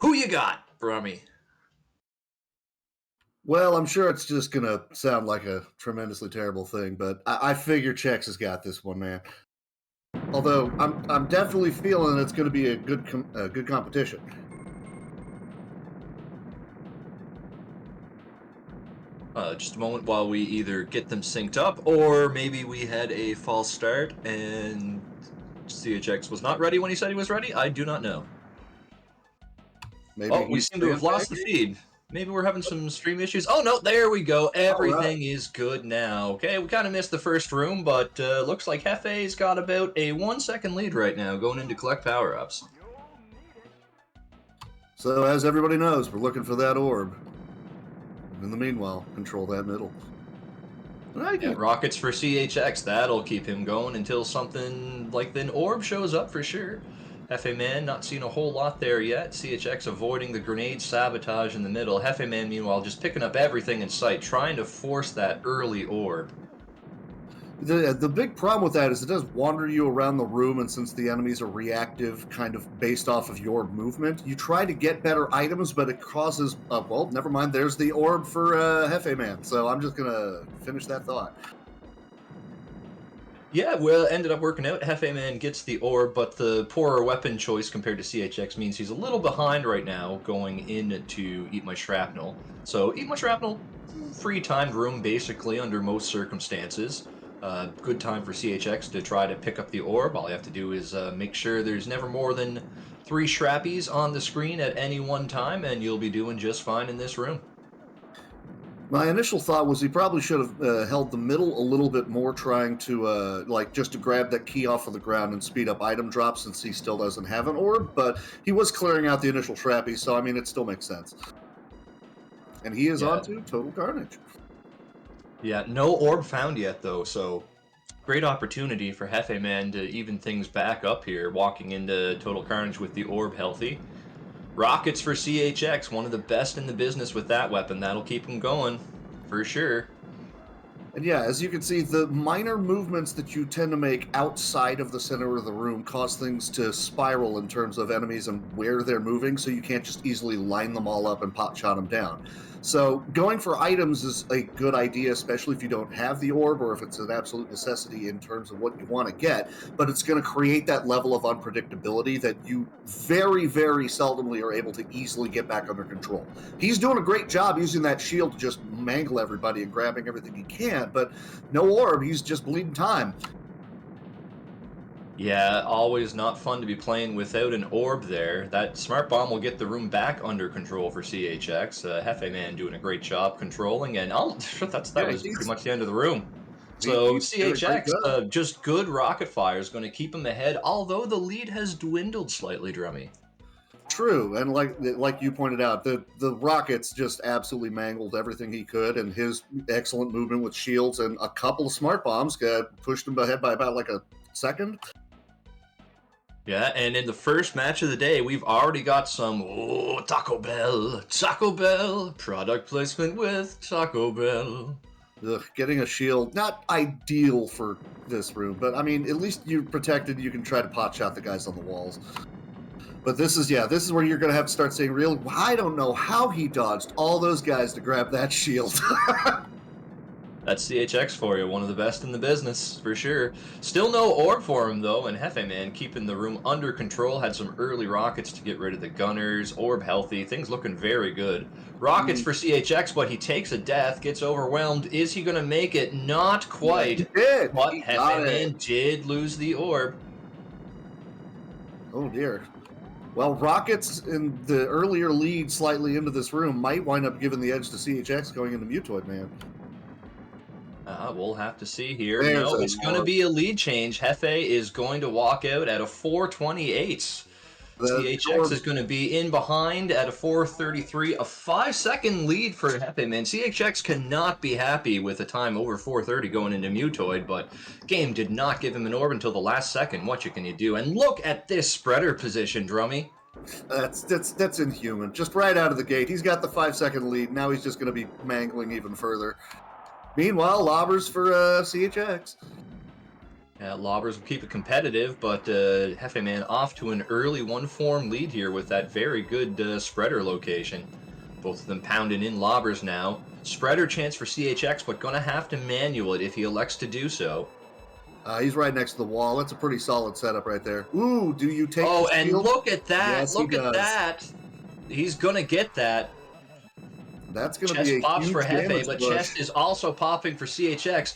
Who you got, Brummy? Well, I'm sure it's just gonna sound like a tremendously terrible thing, but I figure Chex has got this one, man. Although I'm definitely feeling it's going to be a good competition. Just a moment while we either get them synced up or maybe we had a false start and CHX was not ready when he said he was ready. I do not know. Maybe Oh, we he's seem to have lost the sandbagging. feed. Maybe we're having some stream issues. Oh, no, there we go. All right. Everything is good now. Okay, we kind of missed the first room, but looks like Hefe's got about a 1 second lead right now going into collect power-ups. So as everybody knows, we're looking for that orb. In the meanwhile, control that middle. Yeah, rockets for CHX. That'll keep him going until something like the orb shows up for sure. Jefeman not seeing a whole lot there yet. CHX avoiding the grenade sabotage in the middle. Jefeman, meanwhile, just picking up everything in sight, trying to force that early orb. The big problem with that is it does wander you around the room, and since the enemies are reactive, kind of based off of your movement, you try to get better items, but it causes. Well, never mind. There's the orb for Hefe Man. So I'm just gonna finish that thought. Yeah, well, it ended up working out. Jefeman gets the orb, but the poorer weapon choice compared to CHX means he's a little behind right now going in to Eat My Shrapnel. So, Eat My Shrapnel, free timed room basically under most circumstances. Good time for CHX to try to pick up the orb. All you have to do is make sure there's never more than 3 Shrappies on the screen at any one time, and you'll be doing just fine in this room. My initial thought was he probably should have held the middle a little bit more, trying to like just to grab that key off of the ground and speed up item drops since he still doesn't have an orb. But he was clearing out the initial Shrappy, so I mean it still makes sense. And he is Yeah, on to Total Carnage. yeah, no orb found yet though, so great opportunity for Jefeman to even things back up here, walking into Total Carnage with the orb healthy. Rockets for CHX, one of the best in the business with that weapon. That'll keep him going, for sure. And yeah, as you can see, the minor movements that you tend to make outside of the center of the room cause things to spiral in terms of enemies and where they're moving, so you can't just easily line them all up and pot shot them down. So going for items is a good idea, especially if you don't have the orb or if it's an absolute necessity in terms of what you want to get, but it's going to create that level of unpredictability that you very, very seldomly are able to easily get back under control. He's doing a great job using that shield to just mangle everybody and grabbing everything he can, but no orb, he's just bleeding time. Yeah, always not fun to be playing without an orb there. That smart bomb will get the room back under control for CHX. Jefeman doing a great job controlling, and that Yeah, was pretty much the end of the room. So he's doing a great CHX, job. just good rocket fire is going to keep him ahead, although the lead has dwindled slightly, Drummy. True, and like you pointed out, the Rockets just absolutely mangled everything he could, and his excellent movement with shields and a couple of smart bombs pushed him ahead by about like a second. Yeah, and in the first match of the day, we've already got some Taco Bell product placement with Taco Bell. Ugh, getting a shield, not ideal for this room, but I mean, at least you're protected. You can try to pot shot the guys on the walls. But this is where you're going to have to start saying, really, I don't know how he dodged all those guys to grab that shield. That's CHX for you, one of the best in the business, for sure. Still no orb for him, though, and Jefeman keeping the room under control, had some early rockets to get rid of the gunners, orb healthy, things looking very good. Rockets for CHX, but he takes a death, gets overwhelmed. Is he going to make it? Not Yeah, he quite. did. But He got it. Jefeman did lose the orb. Oh dear. Well, Rockets in the earlier lead slightly into this room might wind up giving the edge to CHX going into Mutoid Man. We'll have to see here. There's No, a it's going to war. be a lead change. Jefe is going to walk out at a 428. The CHX orb. is going to be in behind at a 433, a 5-second lead for Jefe, man. CHX cannot be happy with a time over 430 going into Mutoid, but game did not give him an orb until the last second. What can you do? And look at this spreader position, Drummy. That's inhuman. Just right out of the gate, he's got the 5-second lead. Now he's just going to be mangling even further. Meanwhile, lobbers for CHX. Lobbers will keep it competitive, but Jefeman off to an early one-form lead here with that very good spreader location. Both of them pounding in lobbers now. Spreader chance for CHX, but gonna have to manual it if he elects to do so. He's right next to the wall. That's a pretty solid setup right there. Ooh, do you take Oh, the and shield? look at that! Yes, he Look at does. that! He's gonna get that. That's going to be Chest a pops for huge Hefe, damage but push. chest is also popping for CHX.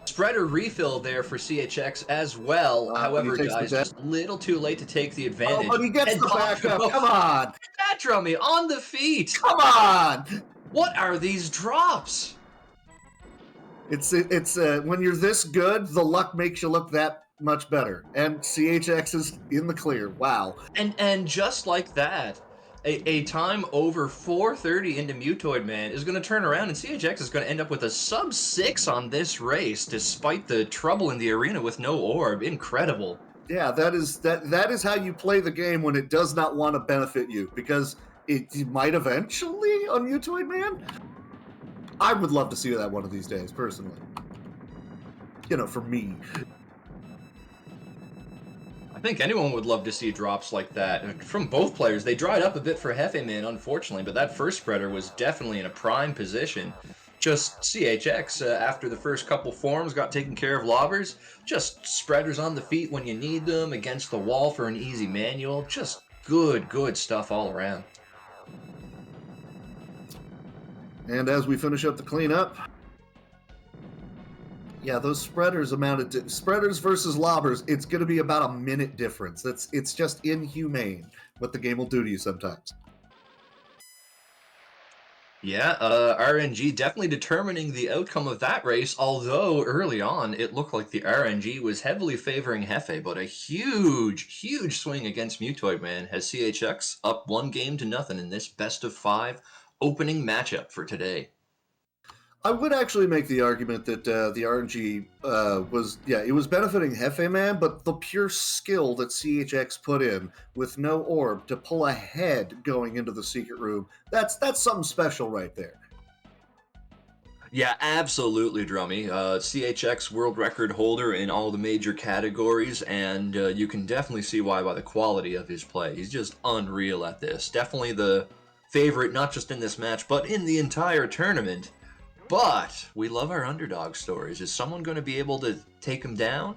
Spreader refill there for CHX as well. But he However, takes the guys, death. just a little too late to take the Oh, advantage. but he gets And the pop backup. oh, Come on. that Drummy on the feet. Come on. What are these drops? It's when you're this good, the luck makes you look that much better. And CHX is in the clear. Wow. And just like that, a time over 4:30 into Mutoid Man is going to turn around, and CHX is going to end up with a sub 6 on this race, despite the trouble in the arena with no orb. Incredible. Yeah, that is how you play the game when it does not want to benefit you, because it might eventually on Mutoid Man. I would love to see that one of these days, personally. For me. I think anyone would love to see drops like that from both players. They dried up a bit for Jefeman, unfortunately, but that first spreader was definitely in a prime position. Just CHX, after the first couple forms, got taken care of lobbers. Just spreaders on the feet when you need them, against the wall for an easy manual. Just good stuff all around. And as we finish up the cleanup, yeah, those spreaders amounted to spreaders versus lobbers. It's going to be about a minute difference. It's just inhumane what the game will do to you sometimes. Yeah, RNG definitely determining the outcome of that race, although early on it looked like the RNG was heavily favoring Hefe, but a huge swing against Mutoid Man has CHX up 1-0 in this best of 5 opening matchup for today. I would actually make the argument that the RNG it was benefiting Jefeman, but the pure skill that CHX put in with no orb to pull ahead going into the secret room, that's something special right there. Yeah, absolutely, Drummy. CHX world record holder in all the major categories, and you can definitely see why by the quality of his play. He's just unreal at this. Definitely the favorite, not just in this match, but in the entire tournament. But we love our underdog stories. Is someone going to be able to take him down?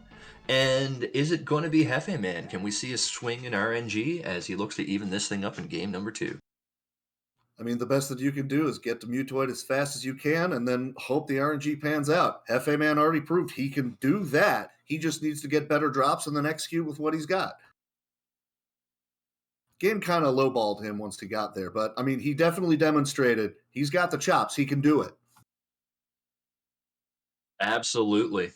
And is it going to be Jefeman? Can we see a swing in RNG as he looks to even this thing up in game number 2? I mean, the best that you can do is get to Mutoid as fast as you can and then hope the RNG pans out. Jefeman already proved he can do that. He just needs to get better drops and then execute with what he's got. Game kind of lowballed him once he got there, but I mean, he definitely demonstrated he's got the chops. He can do it. Absolutely.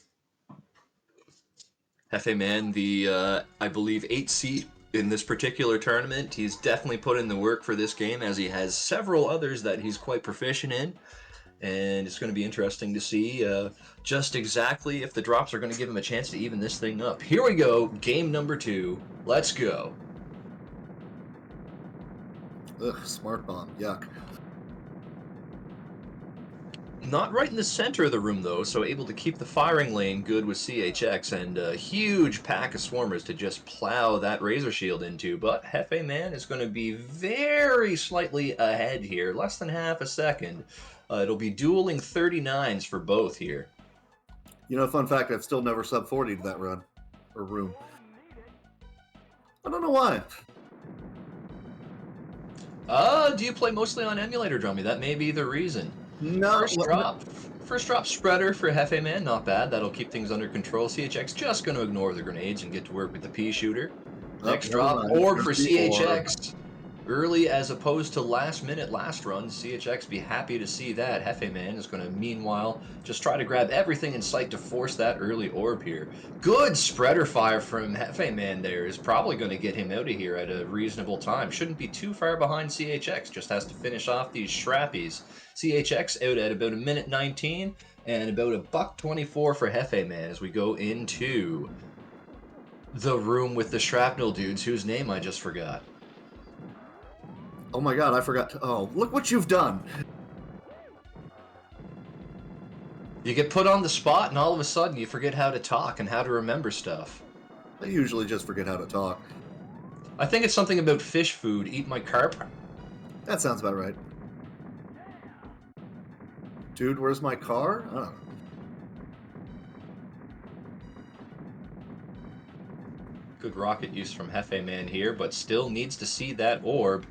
Jefeman, the, I believe, 8th seed in this particular tournament. He's definitely put in the work for this game, as he has several others that he's quite proficient in. And it's going to be interesting to see just exactly if the drops are going to give him a chance to even this thing up. Here we go, game number 2. Let's go. Ugh, smart bomb. Yuck. Not right in the center of the room, though, so able to keep the firing lane good with CHX, and a huge pack of swarmers to just plow that razor shield into. But Jefeman is going to be very slightly ahead here, less than half a second. It'll be dueling 39s for both here. Fun fact, I've still never sub 40 to that run or room. I don't know why. Do you play mostly on emulator, Drummy? That may be the reason. No. First drop spreader for Jefeman, not bad. That'll keep things under control. CHX just going to ignore the grenades and get to work with the pea shooter. Next drop, orb for CHX. Early as opposed to last minute last run. CHX be happy to see that. Jefeman is going to, meanwhile, just try to grab everything in sight to force that early orb here. Good spreader fire from Jefeman there is probably going to get him out of here at a reasonable time. Shouldn't be too far behind CHX. Just has to finish off these shrappies. CHX out at about 1:19 and about $1.24 for Jefeman as we go into the room with the shrapnel dudes whose name I just forgot. Oh my god, I forgot to... Oh, look what you've done! You get put on the spot, and all of a sudden you forget how to talk and how to remember stuff. I usually just forget how to talk. I think it's something about fish food. Eat my carp. That sounds about right. Dude, where's my car? I don't know. Good rocket use from Jefeman here, but still needs to see that orb.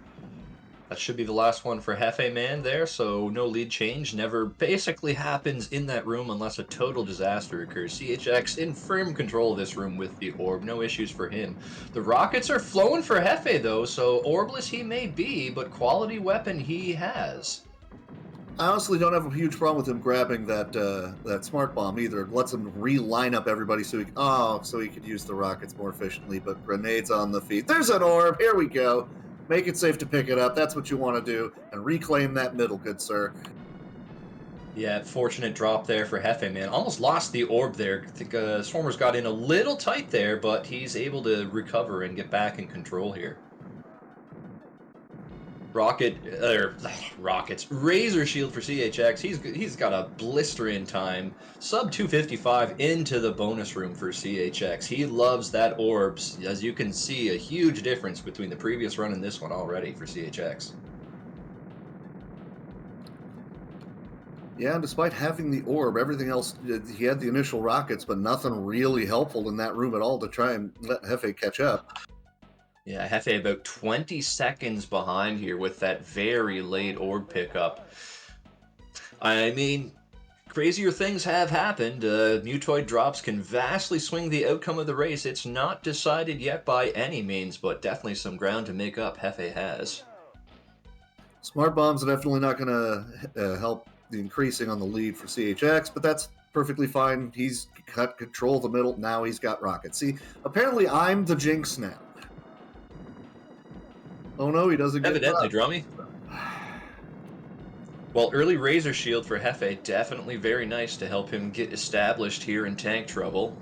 That should be the last one for Jefeman there, so no lead change. Never basically happens in that room unless a total disaster occurs. CHX in firm control of this room with the orb. No issues for him. The rockets are flowing for Jefe, though, so orbless he may be, but quality weapon he has. I honestly don't have a huge problem with him grabbing that smart bomb either. It lets him reline up everybody so he could use the rockets more efficiently. But grenades on the feet. There's an orb. Here we go. Make it safe to pick it up. That's what you want to do, and reclaim that middle, good sir. Yeah, fortunate drop there for Jefeman. Almost lost the orb there. I think Swarmers got in a little tight there, but he's able to recover and get back in control here. Rockets. Razor Shield for CHX. He's got a blistering time. Sub 255 into the bonus room for CHX. He loves that orbs. As you can see, a huge difference between the previous run and this one already for CHX. Yeah, and despite having the orb, everything else, he had the initial rockets, but nothing really helpful in that room at all to try and let Hefe catch up. Yeah, Hefe about 20 seconds behind here with that very late orb pickup. I mean, crazier things have happened. Mutoid drops can vastly swing the outcome of the race. It's not decided yet by any means, but definitely some ground to make up Hefe has. Smart bombs are definitely not going to help the increasing on the lead for CHX, but that's perfectly fine. He's got control of the middle. Now he's got rockets. See, apparently I'm the jinx now. Oh no, he doesn't get Evidently, Drummy. Well, early Razor Shield for Hefe, definitely very nice to help him get established here in tank trouble.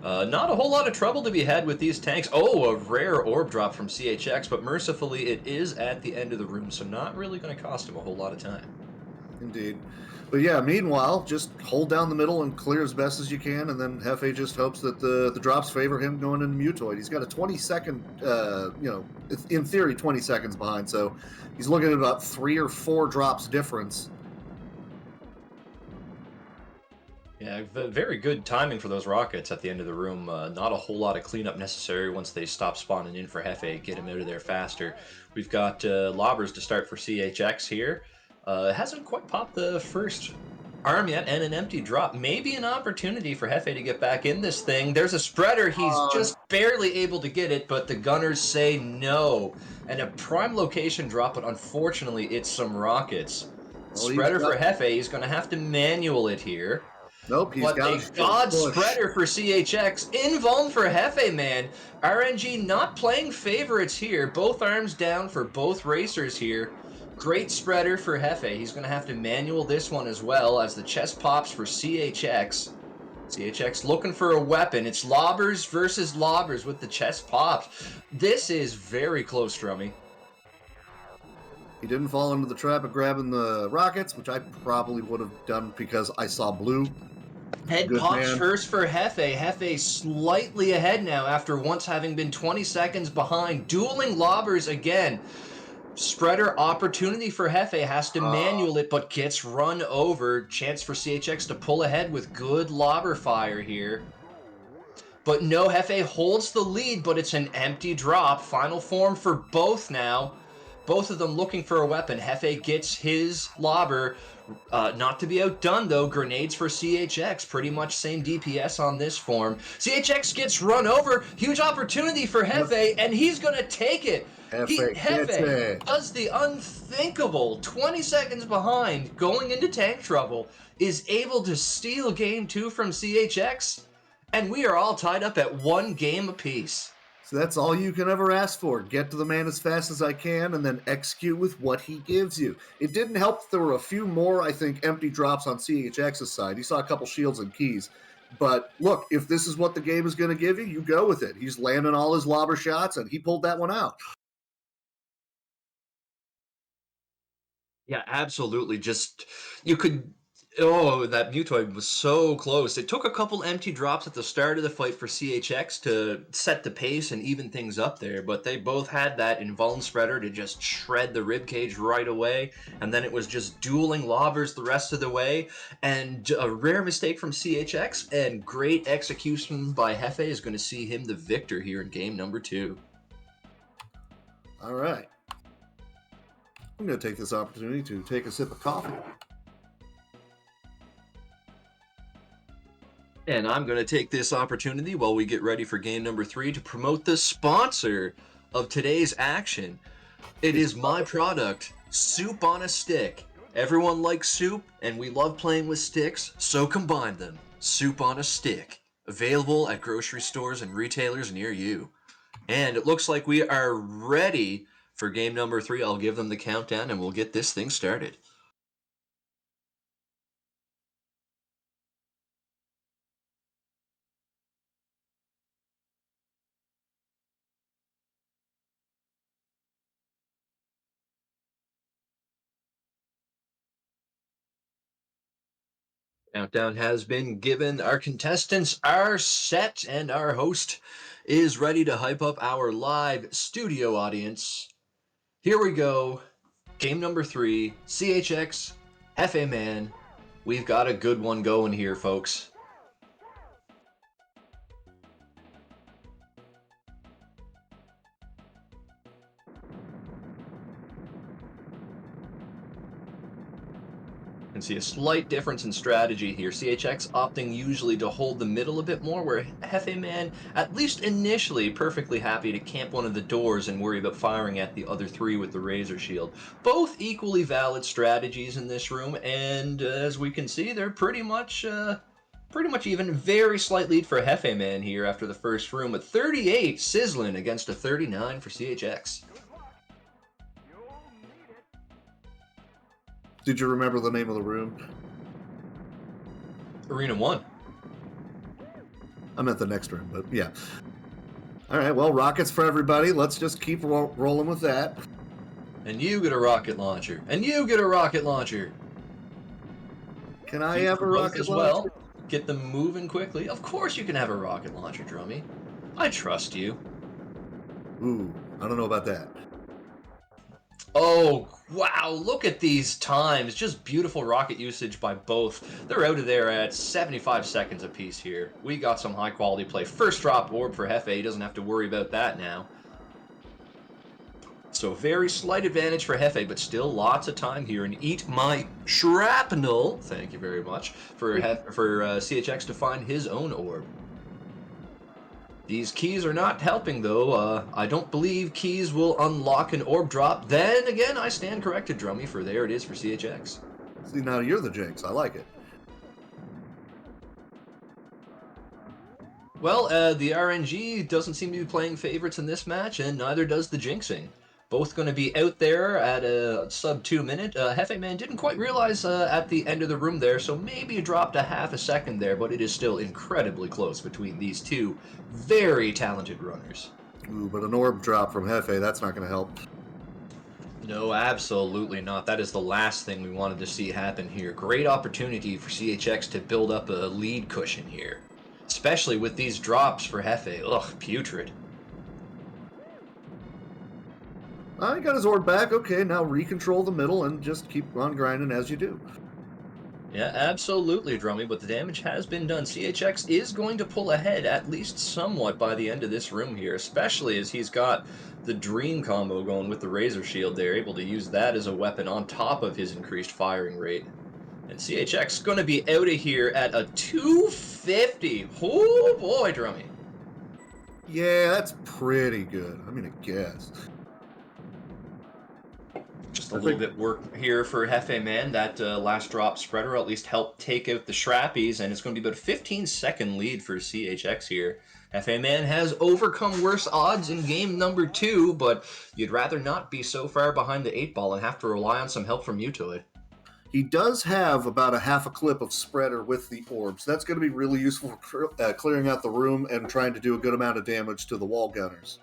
Not a whole lot of trouble to be had with these tanks. Oh, a rare orb drop from CHX, but mercifully it is at the end of the room, so not really going to cost him a whole lot of time. Indeed. But yeah, meanwhile, just hold down the middle and clear as best as you can, and then Hefe just hopes that the drops favor him going into Mutoid. He's got a 20-second, in theory, 20 seconds behind, so he's looking at about 3 or 4 drops difference. Yeah, very good timing for those rockets at the end of the room. Not a whole lot of cleanup necessary once they stop spawning in for Hefe, get him out of there faster. We've got lobbers to start for CHX here. Hasn't quite popped the first arm yet, and an empty drop. Maybe an opportunity for Hefe to get back in this thing. There's a spreader. He's just barely able to get it, but the gunners say no. And a prime location drop, but unfortunately it's some rockets. Well, Spreader for Hefe. He's going to have to manual it here. Nope, he's But got a god spreader for CHX. Invuln for Jefeman. RNG not playing favorites here. Both arms down for both racers here. Great spreader for Jefe. He's going to have to manual this one as well as the chest pops for CHX. CHX looking for a weapon. It's lobbers versus lobbers with the chest pops. This is very close, Drummy. He didn't fall into the trap of grabbing the rockets, which I probably would have done because I saw blue. Head Good pops man. first for Jefe. Jefe slightly ahead now after once having been 20 seconds behind. Dueling lobbers again. Spreader opportunity for Jefe. Has to manual it, but gets run over. Chance for CHX to pull ahead with good lobber fire here. But no, Jefe holds the lead, but it's an empty drop. Final form for both now. Both of them looking for a weapon. Jefe gets his lobber. Not to be outdone, though. Grenades for CHX. Pretty much same DPS on this form. CHX gets run over. Huge opportunity for Jefe, and he's going to take it. Jefe does the unthinkable. 20 seconds behind, going into tank trouble, is able to steal game 2 from CHX, and we are all tied up at 1 game apiece. So that's all you can ever ask for. Get to the man as fast as I can and then execute with what he gives you. It didn't help that there were a few more, I think, empty drops on CHX's side. He saw a couple shields and keys. But look, if this is what the game is going to give you, you go with it. He's landing all his lobber shots, and he pulled that one out. Yeah, absolutely. Just, you could Oh, that Mutoid was so close. It took a couple empty drops at the start of the fight for CHX to set the pace and even things up there, but they both had that invuln spreader to just shred the ribcage right away, and then it was just dueling lobbers the rest of the way, and a rare mistake from CHX, and great execution by Jefe is going to see him the victor here in game number 2. All right. I'm going to take this opportunity to take a sip of coffee. And I'm going to take this opportunity while we get ready for game number 3 to promote the sponsor of today's action. It is my product, Soup on a Stick. Everyone likes soup, and we love playing with sticks, so combine them. Soup on a Stick. Available at grocery stores and retailers near you. And it looks like we are ready for game number 3. I'll give them the countdown, and we'll get this thing started. Countdown has been given. Our contestants are set, and our host is ready to hype up our live studio audience. Here we go. Game number 3, CHX, Jefeman. We've got a good one going here, folks. Can see a slight difference in strategy here. CHX opting usually to hold the middle a bit more, where Jefeman, at least initially, perfectly happy to camp one of the doors and worry about firing at the other 3 with the Razor Shield. Both equally valid strategies in this room, and as we can see, they're pretty much even. Very slight lead for Jefeman here after the first room, at 38 sizzling against a 39 for CHX. Did you remember the name of the room? Arena 1. I meant the next room, but yeah. All right, well, rockets for everybody. Let's just keep rolling with that. And you get a rocket launcher. And you get a rocket launcher. Can I have a rocket launcher? Get them moving quickly. Of course you can have a rocket launcher, Drummy. I trust you. Ooh, I don't know about that. Oh, wow, look at these times. Just beautiful rocket usage by both. They're out of there at 75 seconds apiece here. We got some high-quality play. First drop orb for Jefe. He doesn't have to worry about that now. So very slight advantage for Jefe, but still lots of time here. And eat my shrapnel. Thank you very much for CHX to find his own orb. These keys are not helping, though. I don't believe keys will unlock an orb drop. Then again, I stand corrected, Drummy, for there it is for CHX. See, now you're the jinx. I like it. Well, the RNG doesn't seem to be playing favorites in this match, and neither does the jinxing. Both going to be out there at a sub 2 minute. Jefeman didn't quite realize at the end of the room there, so maybe dropped a half a second there, but it is still incredibly close between these two very talented runners. Ooh, but an orb drop from Jefe, that's not going to help. No, absolutely not. That is the last thing we wanted to see happen here. Great opportunity for CHX to build up a lead cushion here, especially with these drops for Jefe. Ugh, putrid. I got his orb back. Okay, now recontrol the middle and just keep on grinding as you do. Yeah, absolutely, Drummy, but the damage has been done. CHX is going to pull ahead at least somewhat by the end of this room here, especially as he's got the Dream combo going with the Razor Shield. They're able to use that as a weapon on top of his increased firing rate. And CHX going to be out of here at a 250. Oh boy, Drummy. Yeah, that's pretty good. I mean, I guess. Just a little bit work here for Jefeman. That last drop spreader at least helped take out the Shrappies, and it's going to be about a 15-second lead for CHX here. Jefeman has overcome worse odds in game number 2, but you'd rather not be so far behind the 8-ball and have to rely on some help from Mutoid. He does have about a half a clip of spreader with the orbs. That's going to be really useful for clearing out the room and trying to do a good amount of damage to the wall gunners.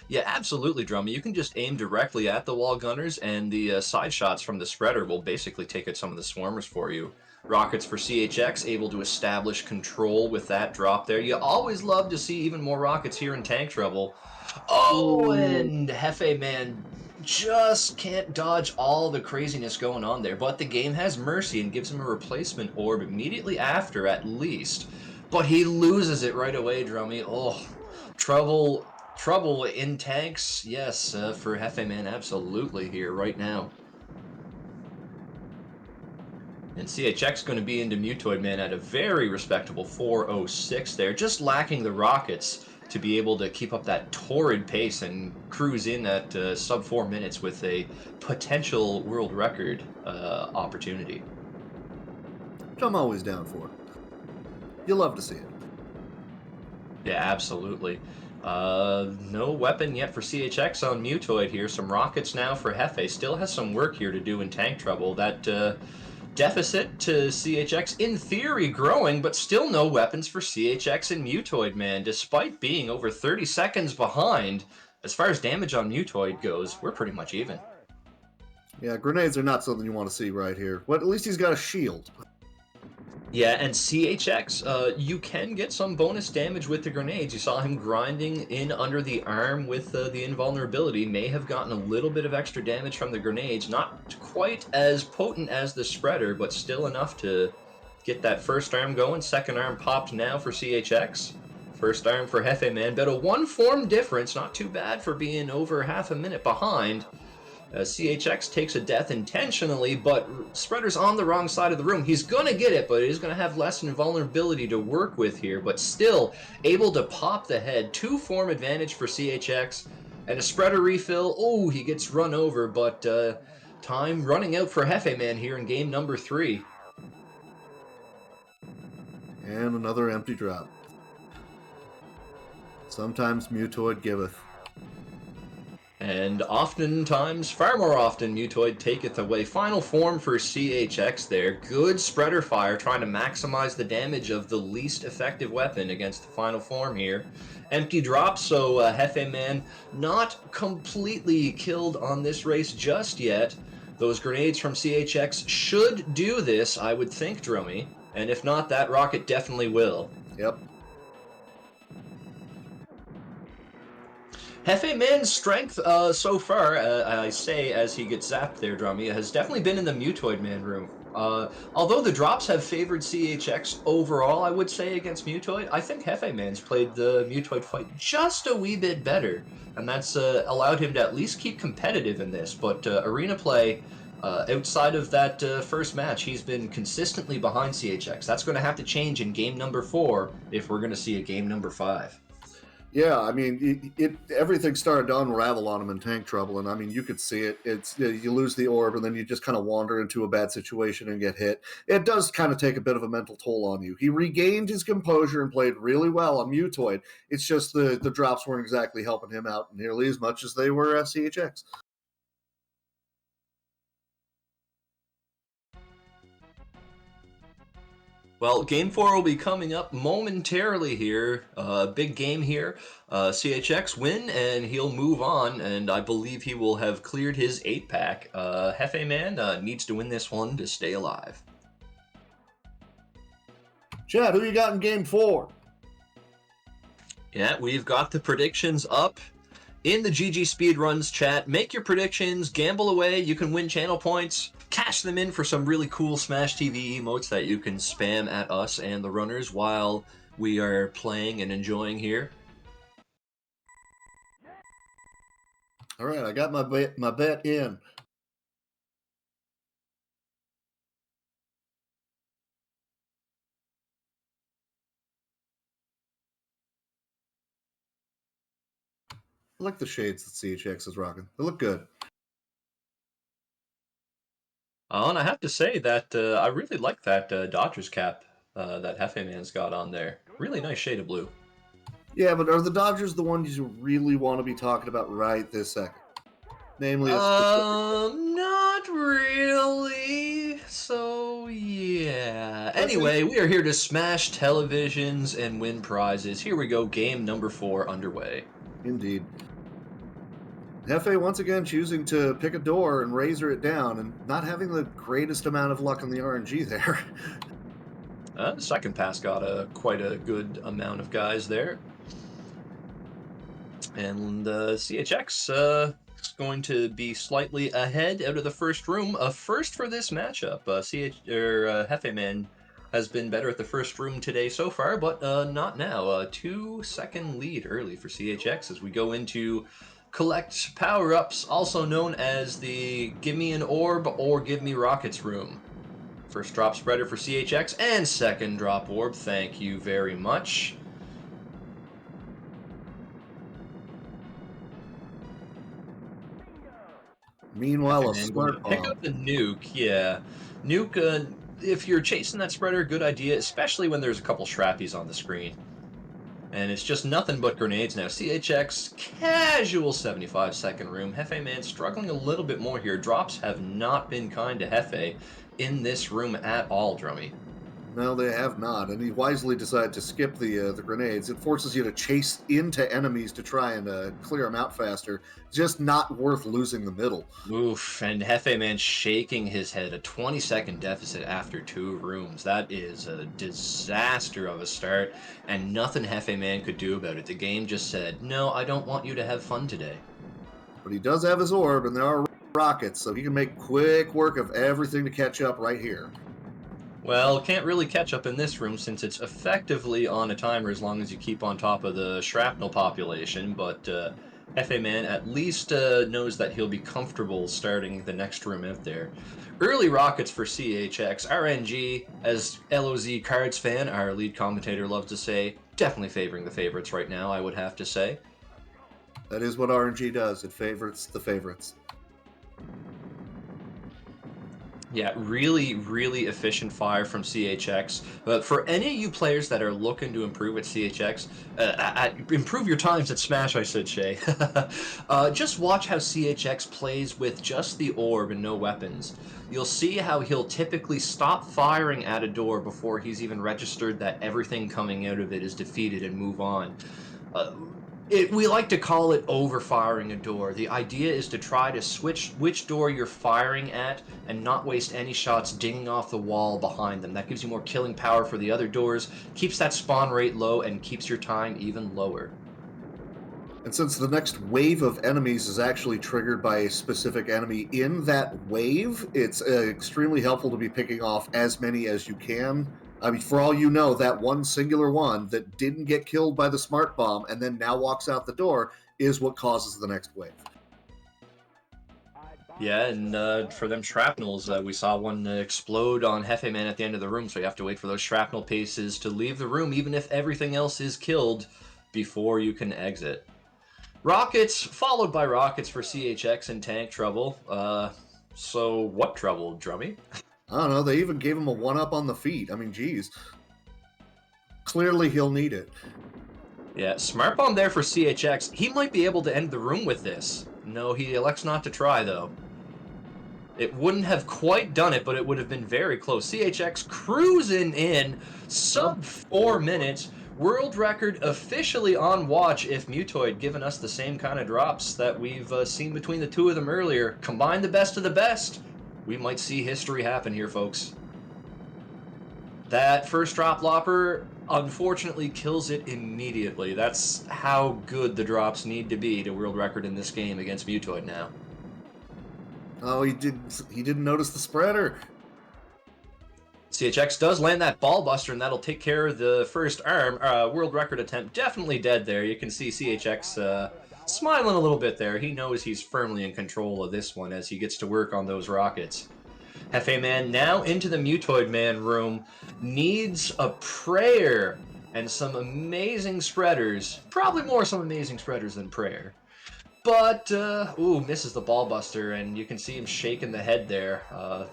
Yeah, absolutely, Drummy. You can just aim directly at the wall gunners, and the side shots from the spreader will basically take out some of the swarmers for you. Rockets for CHX able to establish control with that drop there. You always love to see even more rockets here in tank trouble. Oh, Ooh. and Jefeman just can't dodge all the craziness going on there. But the game has mercy and gives him a replacement orb immediately after, at least. But he loses it right away, Drummy. Oh, trouble in tanks. Yes, for Jefeman, absolutely here right now. And CHX going to be into Mutoid Man at a very respectable 406 there, just lacking the rockets to be able to keep up that torrid pace and cruise in at sub 4 minutes with a potential world record opportunity. Which I'm always down for. You love to see it. Yeah, absolutely. No weapon yet for CHX on Mutoid here. Some rockets now for Hefe. Still has some work here to do in tank trouble. That deficit to CHX, in theory, growing, but still no weapons for CHX and Mutoid Man, despite being over 30 seconds behind. As far as damage on Mutoid goes, we're pretty much even. Yeah, grenades are not something you want to see right here. But at least he's got a shield. Yeah, and CHX, you can get some bonus damage with the grenades. You saw him grinding in under the arm with the invulnerability. May have gotten a little bit of extra damage from the grenades. Not quite as potent as the spreader, but still enough to get that first arm going. Second arm popped now for CHX. First arm for Jefeman. But a one form difference. Not too bad for being over half a minute behind. CHX takes a death intentionally, but Spreader's on the wrong side of the room. He's going to get it, but he's going to have less invulnerability to work with here, but still able to pop the head. 2-form advantage for CHX, and a Spreader refill. Oh, he gets run over, but time running out for Jefeman here in game number 3. And another empty drop. Sometimes Mutoid giveth. And oftentimes, far more often, Mutoid taketh away. Final form for CHX there. Good spreader fire, trying to maximize the damage of the least effective weapon against the final form here. Empty drop, so Jefeman not completely killed on this race just yet. Those grenades from CHX should do this, I would think, Drummy. And if not, that rocket definitely will. Yep. Jefeman's strength so far, I say as he gets zapped there, Drummy, has definitely been in the Mutoid Man room. Although the drops have favored CHX overall, I would say, against Mutoid, I think Jefeman's played the Mutoid fight just a wee bit better, and that's allowed him to at least keep competitive in this. But arena play, outside of that first match, he's been consistently behind CHX. That's going to have to change in game number 4 if we're going to see a game number 5. Yeah, I mean, everything started to unravel on him in tank trouble, and I mean, you could see it. It's you lose the orb, and then you just kind of wander into a bad situation and get hit. It does kind of take a bit of a mental toll on you. He regained his composure and played really well on Mutoid. It's just the drops weren't exactly helping him out nearly as much as they were at CHX. Well, Game 4 will be coming up momentarily here. Big game here. CHX win, and he'll move on, and I believe he will have cleared his 8-pack. Jefeman needs to win this one to stay alive. Chad, who you got in Game 4? Yeah, we've got the predictions up in the GG Speedruns chat. Make your predictions, gamble away. You can win channel points. Cash them in for some really cool Smash TV emotes that you can spam at us and the runners while we are playing and enjoying here. All right, I got my bet in. I like the shades that CHX is rocking. They look good. And I have to say that I really like that Dodgers cap that Jefeman's got on there. Really nice shade of blue. Yeah, but are the Dodgers the ones you really want to be talking about right this second? Namely, Not really. So, yeah. Anyway, we are here to smash televisions and win prizes. Here we go, game number 4 underway. Indeed. Hefe once again choosing to pick a door and razor it down and not having the greatest amount of luck in the RNG there. The second pass got quite a good amount of guys there. And CHX is going to be slightly ahead out of the first room. A first for this matchup. Jefeman has been better at the first room today so far, but not now. A 2-second lead early for CHX as we go into collect power-ups, also known as the Give Me an Orb or Give Me Rockets room. First drop spreader for CHX and second drop orb. Thank you very much. Meanwhile, a And going to smart pick up bomb. the nuke. Yeah. Nuke, if you're chasing that spreader, good idea, especially when there's a couple shrappies on the screen. And it's just nothing but grenades now. CHX, casual 75-second room. Jefeman struggling a little bit more here. Drops have not been kind to Jefe in this room at all, Drummy. No, they have not, and he wisely decided to skip the grenades. It forces you to chase into enemies to try and clear them out faster. Just not worth losing the middle. Oof, and Jefeman shaking his head. A 20-second deficit after 2 rooms. That is a disaster of a start, and nothing Jefeman could do about it. The game just said, no, I don't want you to have fun today. But he does have his orb, and there are rockets, so he can make quick work of everything to catch up right here. Well, can't really catch up in this room since it's effectively on a timer as long as you keep on top of the shrapnel population, but Jefeman at least knows that he'll be comfortable starting the next room out there. Early rockets for CHX. RNG, as LOZ Cards fan, our lead commentator loves to say, definitely favoring the favorites right now, I would have to say. That is what RNG does. It favorites the favorites. Yeah, really, really efficient fire from CHX. But for any of you players that are looking to improve at CHX, improve your times at Smash, I should say. Just watch how CHX plays with just the orb and no weapons. You'll see how he'll typically stop firing at a door before he's even registered that everything coming out of it is defeated and move on. Uh, we like to call it overfiring a door. The idea is to try to switch which door you're firing at and not waste any shots dinging off the wall behind them. That gives you more killing power for the other doors, keeps that spawn rate low, and keeps your time even lower. And since the next wave of enemies is actually triggered by a specific enemy in that wave, it's extremely helpful to be picking off as many as you can. I mean, for all you know, that one singular one that didn't get killed by the smart bomb and then now walks out the door is what causes the next wave. Yeah, and for them shrapnels, we saw one explode on Jefeman at the end of the room, so you have to wait for those shrapnel pieces to leave the room, even if everything else is killed, before you can exit. Rockets, followed by rockets for CHX and tank trouble. So what trouble, Drummy? I don't know. They even gave him a one-up on the feet. I mean, geez. Clearly, he'll need it. Yeah, Smart Bomb there for CHX. He might be able to end the room with this. No, he elects not to try, though. It wouldn't have quite done it, but it would have been very close. CHX cruising in, sub 4 minutes. World record officially on watch if Mutoid given us the same kind of drops that we've seen between the two of them earlier. Combine the best of the best. We might see history happen here, folks. That first drop lopper unfortunately kills it immediately. That's how good the drops need to be to world record in this game against Mutoid now. Oh, he didn't notice the spreader. CHX does land that ball buster, and that'll take care of the first arm. World record attempt definitely dead there. You can see CHX smiling a little bit there. He knows he's firmly in control of this one as he gets to work on those rockets. Jefeman now into the Mutoid Man room. Needs a prayer and some amazing spreaders. Probably more some amazing spreaders than prayer. But, misses the ball buster, and you can see him shaking the head there.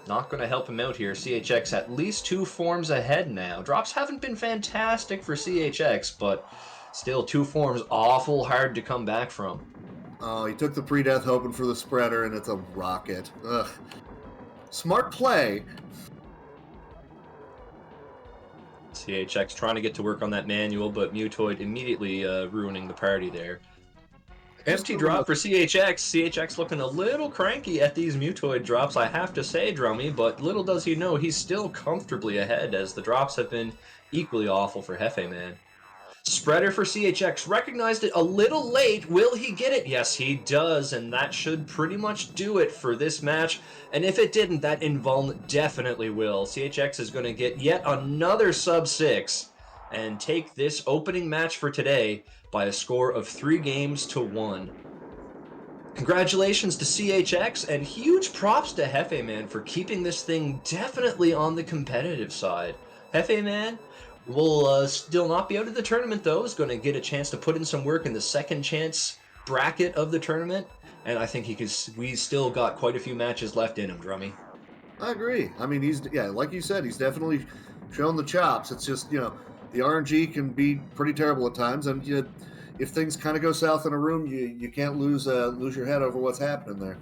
Not going to help him out here. CHX at least 2 forms ahead now. Drops haven't been fantastic for CHX, but still 2 forms awful hard to come back from. Oh, he took the pre-death hoping for the spreader, and it's a rocket. Ugh. Smart play. CHX trying to get to work on that manual, but Mutoid immediately ruining the party there. Just Empty a little. drop for CHX. CHX looking a little cranky at these Mutoid drops, I have to say, Drummy, but little does he know he's still comfortably ahead as the drops have been equally awful for Jefeman. Spreader for CHX recognized it a little late. Will he get it? Yes, he does, and that should pretty much do it for this match. And if it didn't, that Invuln definitely will. CHX is going to get yet another sub 6 and take this opening match for today by a score of 3-1. Congratulations to CHX, and huge props to Jefeman for keeping this thing definitely on the competitive side. Jefeman will still not be out of the tournament, though. Is going to get a chance to put in some work in the second chance bracket of the tournament, and I think we still got quite a few matches left in him, Drummy. I agree. I mean, like you said, he's definitely shown the chops. It's just, the RNG can be pretty terrible at times, and if things kind of go south in a room, you can't lose your head over what's happening there.